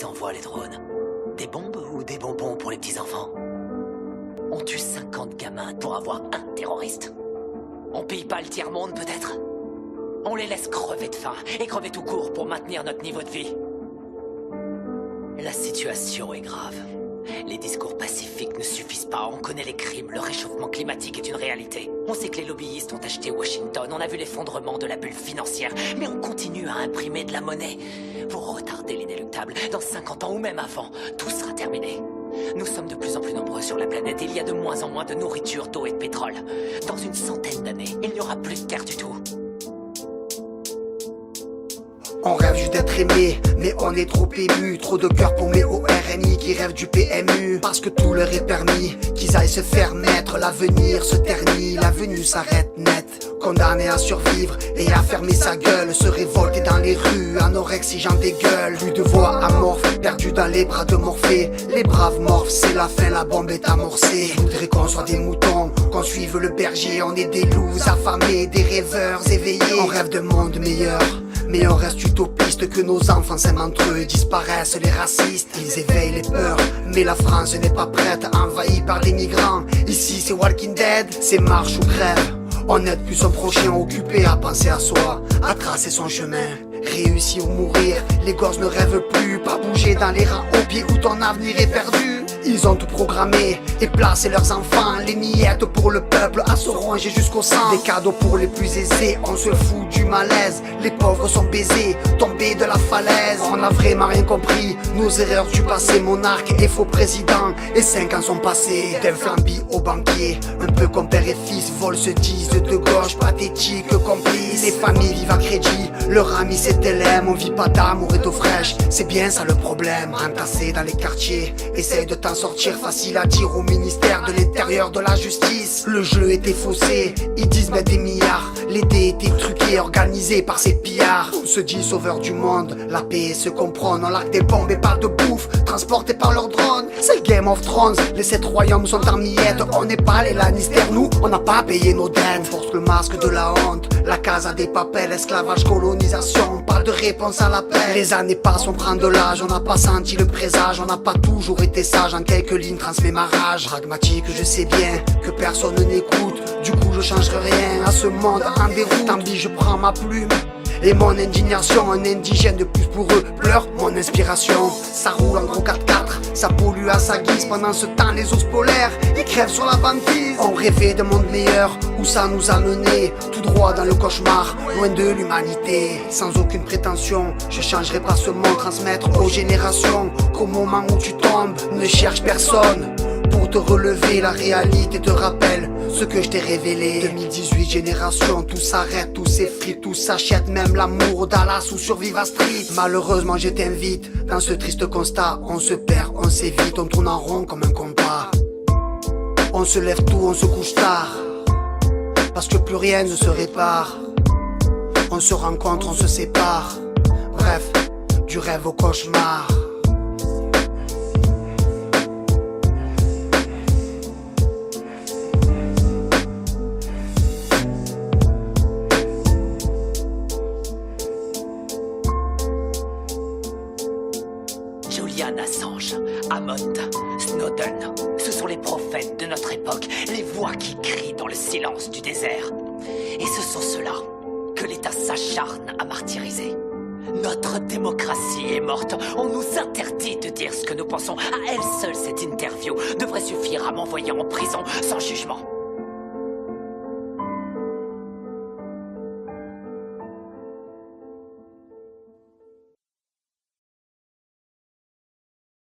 qu'ils envoient les drones? Des bombes ou des bonbons pour les petits-enfants? On tue 50 gamins pour avoir un terroriste. On paye pas le tiers-monde peut-être? On les laisse crever de faim et crever tout court pour maintenir notre niveau de vie. La situation est grave. Les discours pacifiques ne suffisent pas, on connaît les crimes, le réchauffement climatique est une réalité. On sait que les lobbyistes ont acheté Washington, on a vu l'effondrement de la bulle financière, mais on continue à imprimer de la monnaie. Pour retarder l'inéluctable, dans 50 ans ou même avant, tout sera terminé. Nous sommes de plus en plus nombreux sur la planète et il y a de moins en moins de nourriture, d'eau et de pétrole. Dans une centaine d'années, il n'y aura plus de terre du tout. On rêve juste d'être aimé, mais on est trop ému. Trop de cœurs paumés au RNI qui rêvent du PMU. Parce que tout leur est permis, qu'ils aillent se faire naître. L'avenir se ternit, l'avenue s'arrête net. Condamné à survivre et à fermer sa gueule. Se révolter dans les rues, anorexigeant des gueules. Plus de voix amorphes, perdu dans les bras de Morphée. Les braves morphes, c'est la fin, la bombe est amorcée. Je voudrais qu'on soit des moutons, qu'on suive le berger. On est des loups affamés, des rêveurs éveillés. On rêve de monde meilleur, mais on reste utopiste, que nos enfants s'aiment entre eux et disparaissent les racistes. Ils éveillent les peurs, mais la France n'est pas prête, envahie par les migrants. Ici c'est Walking Dead, c'est marche ou crève. On n'aide plus son prochain, occupé à penser à soi, à tracer son chemin. Réussir ou mourir, les gosses ne rêvent plus, pas bouger dans les rangs au pied où ton avenir est perdu. Ils ont tout programmé et placé leurs enfants. Les miettes pour le peuple à se ronger jusqu'au sang. Des cadeaux pour les plus aisés, on se fout du malaise. Les pauvres sont baisés, tombés de la falaise. On n'a vraiment rien compris, nos erreurs du passé. Monarque et faux président, et 5 ans sont passés. D'un flambi au banquier, un peu comme père et fils. Vol se disent de gauche, pathétique, complice. Les familles vivent à crédit, leur ami c'est LM. On vit pas d'amour et d'eau fraîche, c'est bien ça le problème. Entassé dans les quartiers, essaye de t'en sortir, facile à dire au ministère de l'Intérieur, de la Justice. Le jeu était faussé, ils disent mettre des milliards. Les dés étaient truqués, organisés par ces pillards. On se dit sauveur du monde, la paix se comprend. On largue des bombes et pas de bouffe, transportés par leurs drones. C'est le Game of Thrones, les 7 royaumes sont en miettes. On n'est pas les Lannister, nous, on n'a pas payé nos dettes. On force le masque de la honte, la casa des papels. Esclavage, colonisation, pas de réponse à l'appel. Les années passent, on prend de l'âge, on n'a pas senti le présage. On n'a pas toujours été sage, en quelques lignes transmet ma rage. Pragmatique, je sais bien que personne n'écoute, du coup je changerai rien à ce monde en déroute. Tant pis, je prends ma plume et mon indignation, un indigène de plus pour eux, pleure mon inspiration. Ça roule en gros 4x4, ça pollue à sa guise. Pendant ce temps les ours polaires, ils crèvent sur la banquise. On rêvait d'un monde meilleur, où ça nous a mené tout droit dans le cauchemar, loin de l'humanité. Sans aucune prétention, je changerai pas ce monde, transmettre aux générations qu'au moment où tu tombes, ne cherche personne pour te relever. La réalité te rappelle ce que je t'ai révélé. 2018 génération, tout s'arrête, tout s'effrite, tout s'achète, même l'amour, Dallas ou Surviva Street. Malheureusement je t'invite dans ce triste constat. On se perd, on s'évite, on tourne en rond comme un compas. On se lève tôt, on se couche tard, parce que plus rien ne se répare. On se rencontre, on se sépare, bref, du rêve au cauchemar. Julian Assange, Hammond, Snowden, ce sont les prophètes de notre époque, les voix qui crient dans le silence du désert. Et ce sont ceux-là que l'État s'acharne à martyriser. Notre démocratie est morte, on nous interdit de dire ce que nous pensons. À elle seule, cette interview devrait suffire à m'envoyer en prison sans jugement.